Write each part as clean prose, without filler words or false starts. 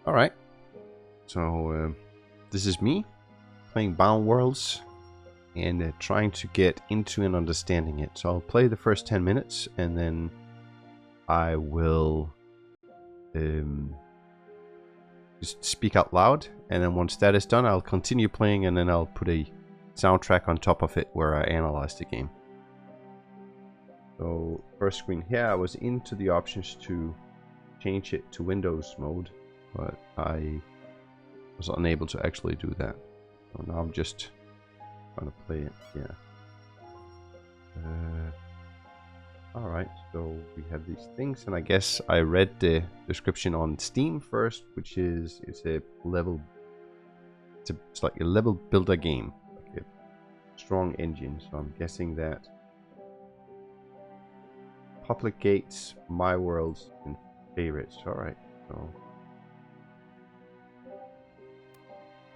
Alright, so this is me playing Bound Worlds and trying to get into and understanding it. So I'll play the first 10 minutes and then I will just speak out loud, and then once that is done I'll continue playing, and then I'll put a soundtrack on top of it where I analyze the game. So first screen here, I was into the options to change it to Windows mode, but I was unable to actually do that. So now I'm just trying to play it. Yeah. Alright, so we have these things, and I guess I read the description on Steam first, which is it's like a level builder game, like a strong engine. So I'm guessing that public gates, my worlds, and favorites. Alright, so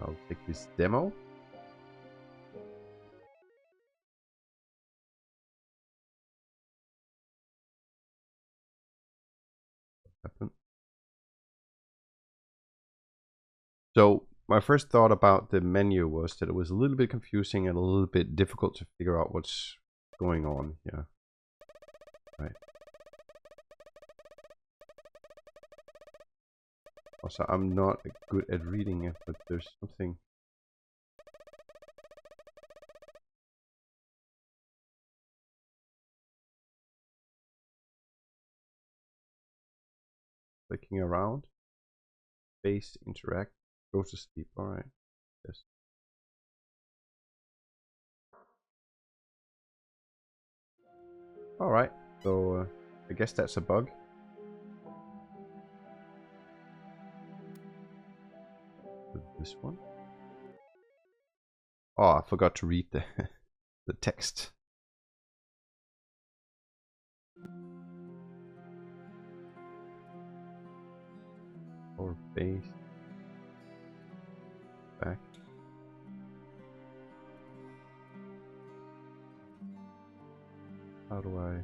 I'll take this demo. So my first thought about the menu was that it was a little bit confusing and a little bit difficult to figure out what's going on here. Right. Also, I'm not good at reading it, but there's something. Clicking around. Face, interact, go to sleep. Alright. Yes. Alright, so I guess that's a bug. This one. Oh, I forgot to read the the text. Or face. Back. How do I?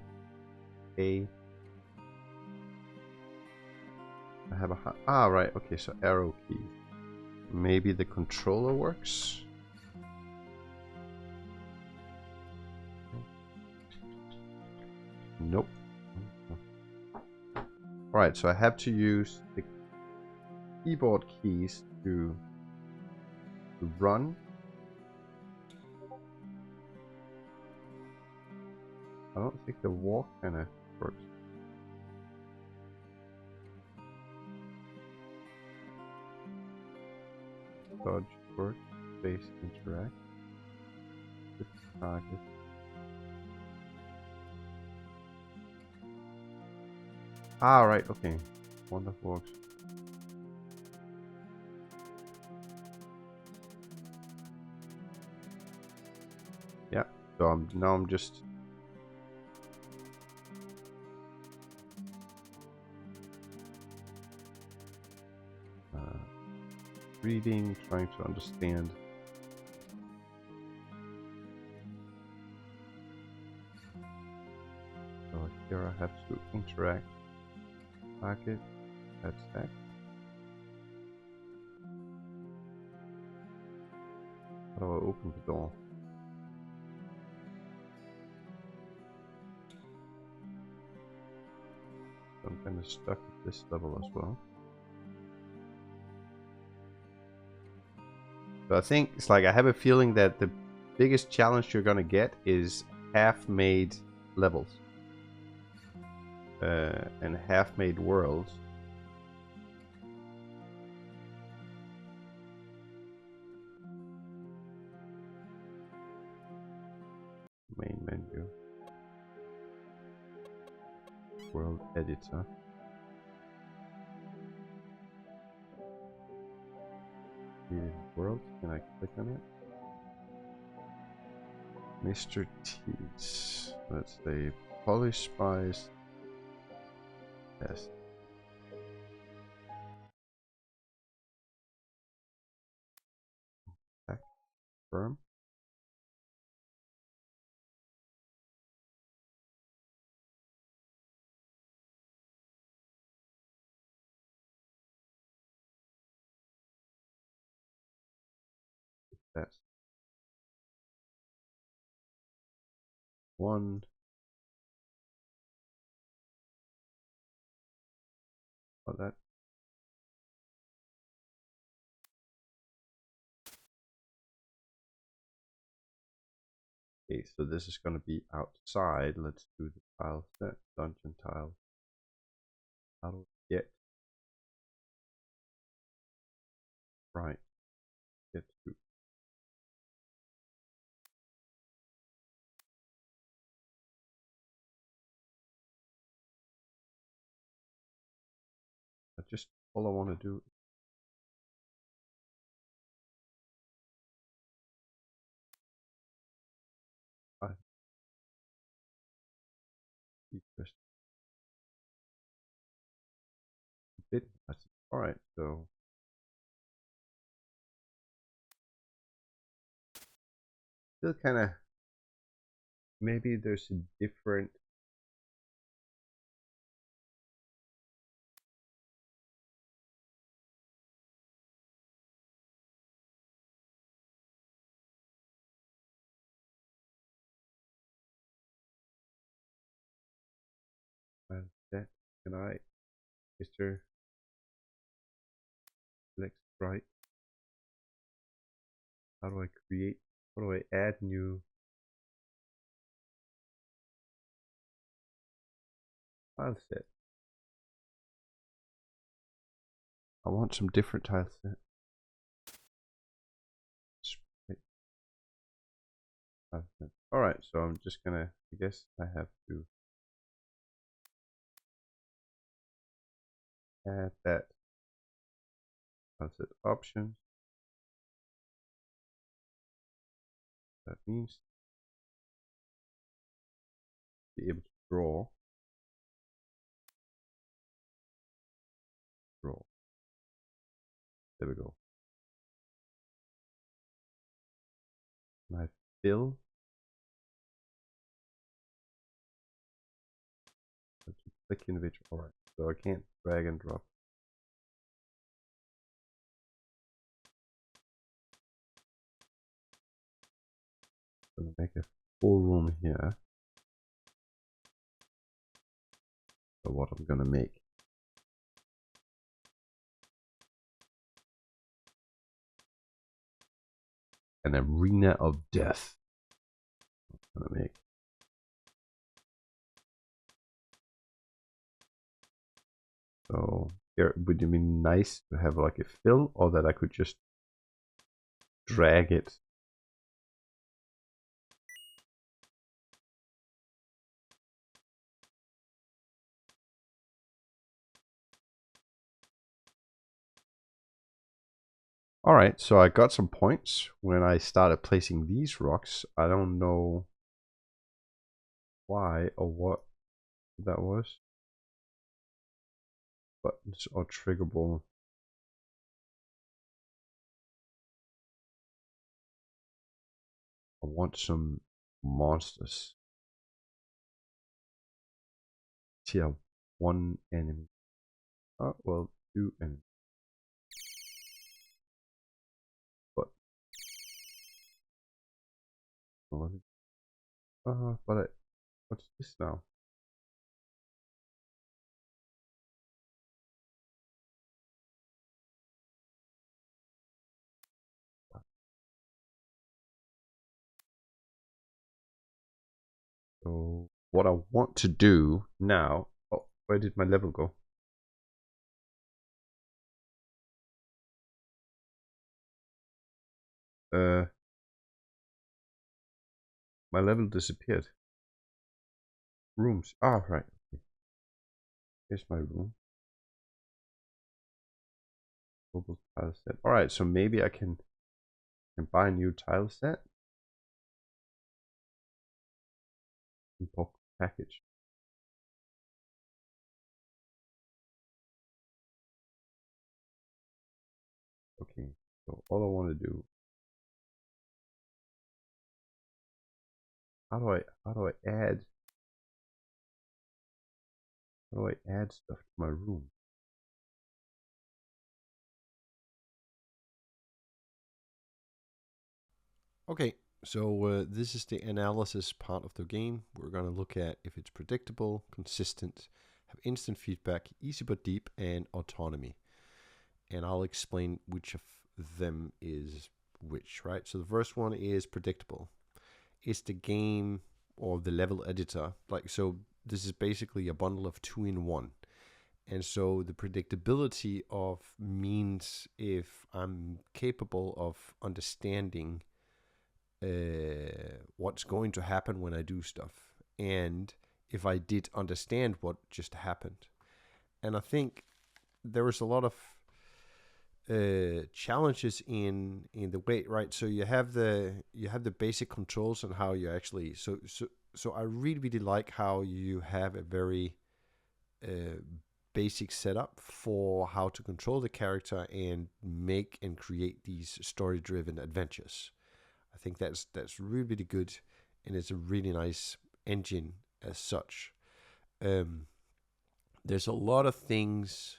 A. I have a right. Okay, so arrow key. Maybe the controller works. Nope. Alright, so I have to use the keyboard keys to run. I don't think the walk kind of works. Dodge, work, face, interact. With target. Right, okay. Wonderful works. Yeah, so now I'm just reading, trying to understand. So here I have to interact. Target, that's that. How do I open the door? So I'm kind of stuck at this level as well. So I think it's like I have a feeling that the biggest challenge you're gonna get is half-made levels and half-made worlds. Main menu, world editor. World, can I click on it? Mr. T's. Let's say polish spice. Yes. Back. Firm. That's one. Oh, that. Okay, so this is going to be outside. Let's do the tile set, dungeon tile. How do we get right? Get to. I just all I want to do. I just bit. All right, so still kind of maybe there's a different set. Can I, Mr. Flex right? How do I create? How do I add new tile set? I want some different tile set. All right, so I'm just gonna. I guess I have to add that tile set option. That means be able to draw. Draw. There we go. And I fill. Click individual. All right, so I can't drag and drop. I'm gonna make a full room here. So what I'm gonna make. An arena of death. I'm gonna make. So here would it be nice to have like a fill, or that I could just drag it. All right, so I got some points when I started placing these rocks. I don't know why or what that was. Buttons are triggerable. I want some monsters. Tier 1 enemy. Oh, well, 2 enemy. But what's this now? So what I want to do now. Oh, where did my level go? My level disappeared. Rooms. Ah, right. Here's my room. Global tile set. All right, so maybe I can buy a new tile set. Import package. Okay, so all I want to do. How do I add? How do I add stuff to my room? Okay, so this is the analysis part of the game. We're going to look at if it's predictable, consistent, have instant feedback, easy but deep, and autonomy. And I'll explain which of them is which, right? So the first one is predictable. It's the game or the level editor. Like, so this is basically a bundle of 2-in-1. And so the predictability of means if I'm capable of understanding what's going to happen when I do stuff, and if I did understand what just happened. And I think there is a lot of challenges in the way, right? So you have the basic controls and how you actually so I really like how you have a very basic setup for how to control the character and make and create these story driven adventures. I think that's really good, and it's a really nice engine as such. There's a lot of things.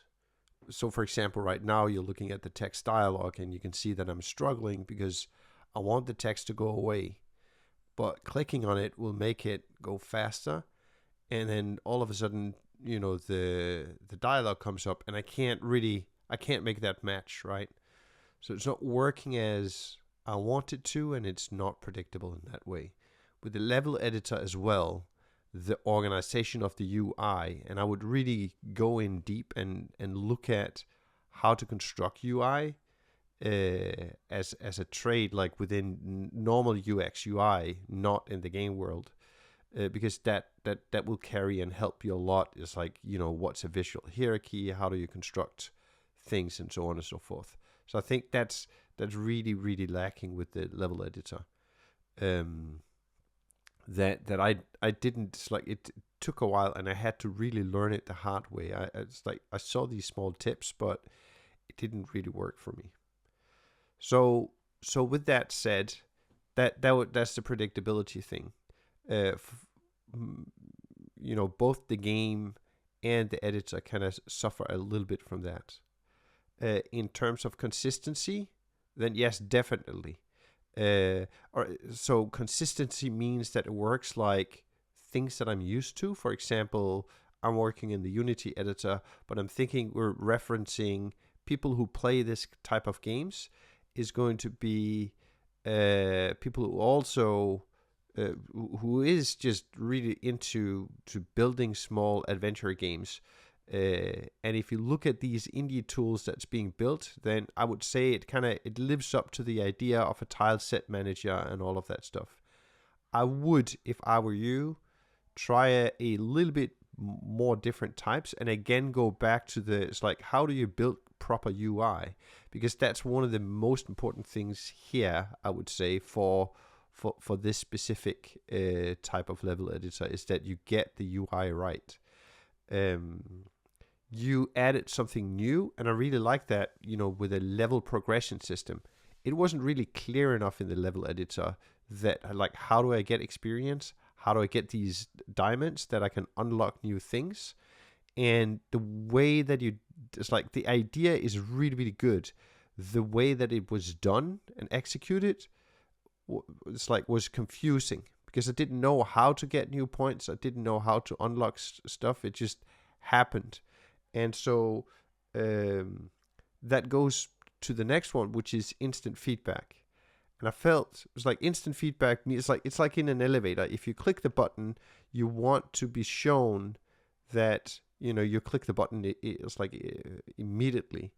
So, for example, right now you're looking at the text dialogue, and you can see that I'm struggling because I want the text to go away, but clicking on it will make it go faster, and then all of a sudden, the dialogue comes up, and I can't make that match, right? So it's not working as I want it to, and it's not predictable in that way. With the level editor as well, the organization of the UI, and I would really go in deep and look at how to construct UI as a trade, like within normal UX UI, not in the game world, because that will carry and help you a lot. It's like, what's a visual hierarchy, how do you construct things, and so on and so forth. So I think that's really lacking with the level editor. That I didn't like. It took a while, and I had to really learn it the hard way. It's like I saw these small tips, but it didn't really work for me. So with that said, that's the predictability thing. Both the game and the editor kind of suffer a little bit from that. In terms of consistency, then yes, definitely. So consistency means that it works like things that I'm used to. For example, I'm working in the Unity editor, but I'm thinking we're referencing people who play this type of games is going to be people who also who is just really into building small adventure games. And if you look at these indie tools that's being built, then I would say it lives up to the idea of a tile set manager and all of that stuff. I would, if I were you, try a little bit more different types, and again go back to it's like, how do you build proper UI? Because that's one of the most important things here, I would say, for this specific type of level editor, is that you get the UI right. You added something new, and I really like that, with a level progression system. It wasn't really clear enough in the level editor that, like, how do I get experience? How do I get these diamonds that I can unlock new things? And the way that it's like, the idea is really, really good. The way that it was done and executed, was confusing, because I didn't know how to get new points. I didn't know how to unlock stuff. It just happened. And so that goes to the next one, which is instant feedback. And I felt it was like instant feedback. It's like in an elevator. If you click the button, you want to be shown that you click the button. It's like immediately.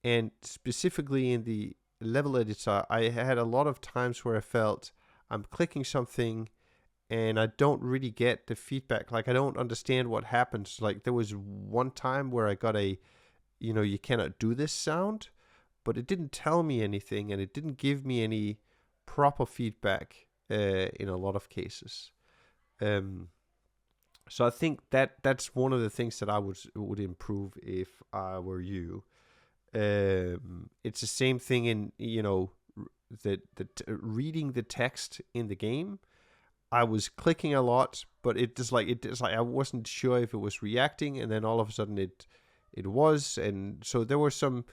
And specifically in the level editor, I had a lot of times where I felt I'm clicking something and I don't really get the feedback. Like, I don't understand what happens. Like, there was one time where I got you cannot do this sound, but it didn't tell me anything, and it didn't give me any proper feedback in a lot of cases. So I think that's one of the things that I would improve if I were you. It's the same thing in reading the text in the game. I was clicking a lot, but it just like I wasn't sure if it was reacting, and then all of a sudden it was, and so there were some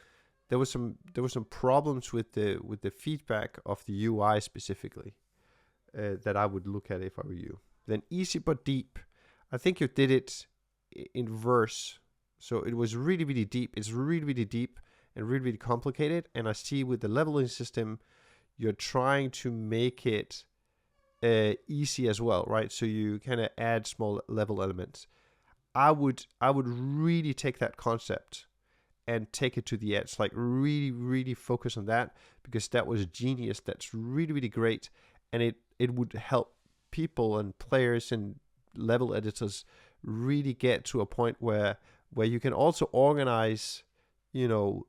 there were some problems with the feedback of the UI specifically that I would look at if I were you. Then easy but deep. I think you did it in reverse. So it was really, really deep. It's really, really deep and really, really complicated. And I see with the leveling system, you're trying to make it easy as well, right? So you kind of add small level elements. I would really take that concept and take it to the edge. Like really, really focus on that, because that was genius. That's really, really great. And it would help people and players and level editors really get to a point where you can also organize,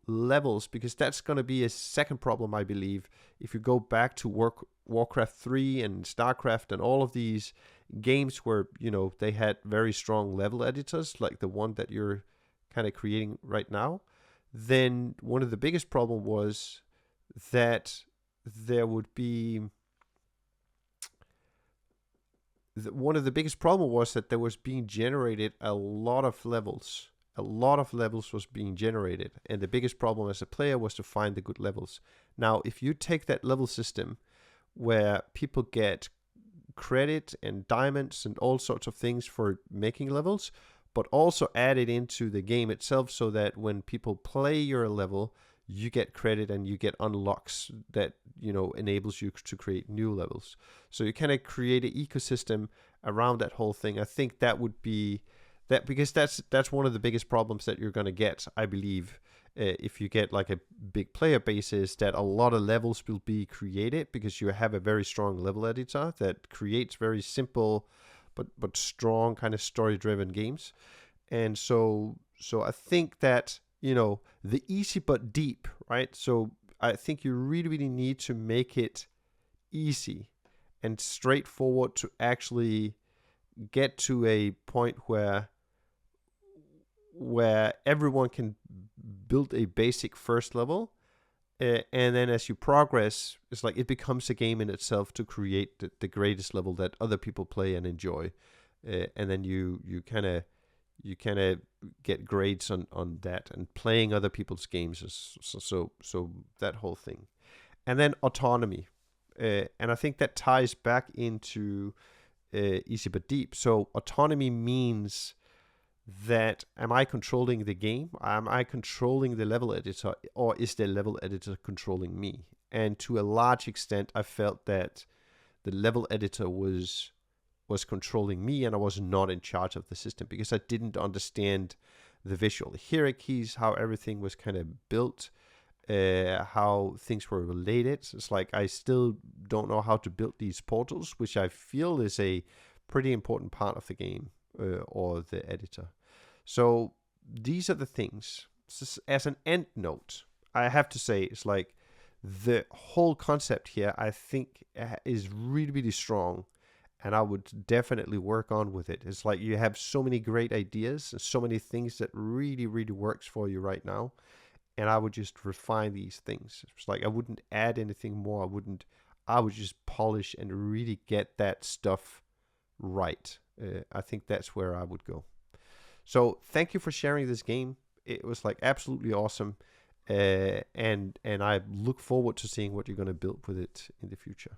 levels, because that's going to be a second problem, I believe. If you go back to Warcraft 3 and StarCraft and all of these games where, they had very strong level editors, like the one that you're kind of creating right now, then one of the biggest problem was that there would be one of the biggest problem was that there was being generated a lot of levels. A lot of levels was being generated, and the biggest problem as a player was to find the good levels. Now, if you take that level system where people get credit and diamonds and all sorts of things for making levels, but also add it into the game itself so that when people play your level, you get credit and you get unlocks that, enables you to create new levels. So you kind of create an ecosystem around that whole thing. I think that would be that, because that's one of the biggest problems that you're going to get, I believe, if you get like a big player base, is that a lot of levels will be created because you have a very strong level editor that creates very simple but strong kind of story-driven games. And so I think that, the easy but deep, right? So I think you really, really need to make it easy and straightforward to actually get to a point where everyone can build a basic first level, and then as you progress, it's like it becomes a game in itself to create the greatest level that other people play and enjoy, and then you kind of get grades on that, and playing other people's games so that whole thing. And then autonomy, and I think that ties back into easy but deep. So autonomy means that, am I controlling the game? Am I controlling the level editor, or is the level editor controlling me? And to a large extent, I felt that the level editor was controlling me, and I was not in charge of the system because I didn't understand the visual hierarchies, how everything was kind of built, how things were related. It's like I still don't know how to build these portals, which I feel is a pretty important part of the game, or the editor. So these are the things. As an end note, I have to say, it's like the whole concept here, I think, is really, really strong, and I would definitely work on with it. It's like you have so many great ideas and so many things that really, really works for you right now, and I would just refine these things. It's like I wouldn't add anything more. I would just polish and really get that stuff right. I think that's where I would go. So thank you for sharing this game. It was like absolutely awesome, and I look forward to seeing what you're going to build with it in the future.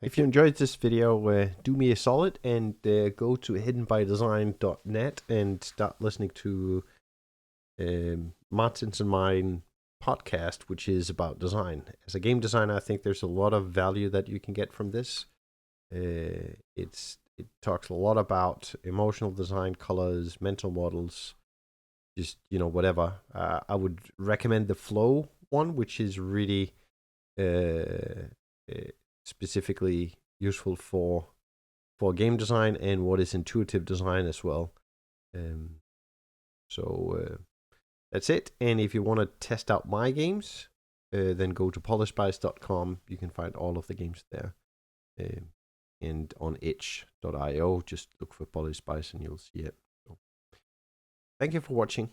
If you enjoyed this video, do me a solid and go to hiddenbydesign.net and start listening to Martin's and mine podcast, which is about design. As a game designer, I think there's a lot of value that you can get from this. It talks a lot about emotional design, colors, mental models, just, whatever. I would recommend the Flow one, which is really specifically useful for game design and what is intuitive design as well. So that's it. And if you want to test out my games, then go to polishspice.com. You can find all of the games there. And on itch.io, just look for Polish Spice and you'll see it. So, thank you for watching.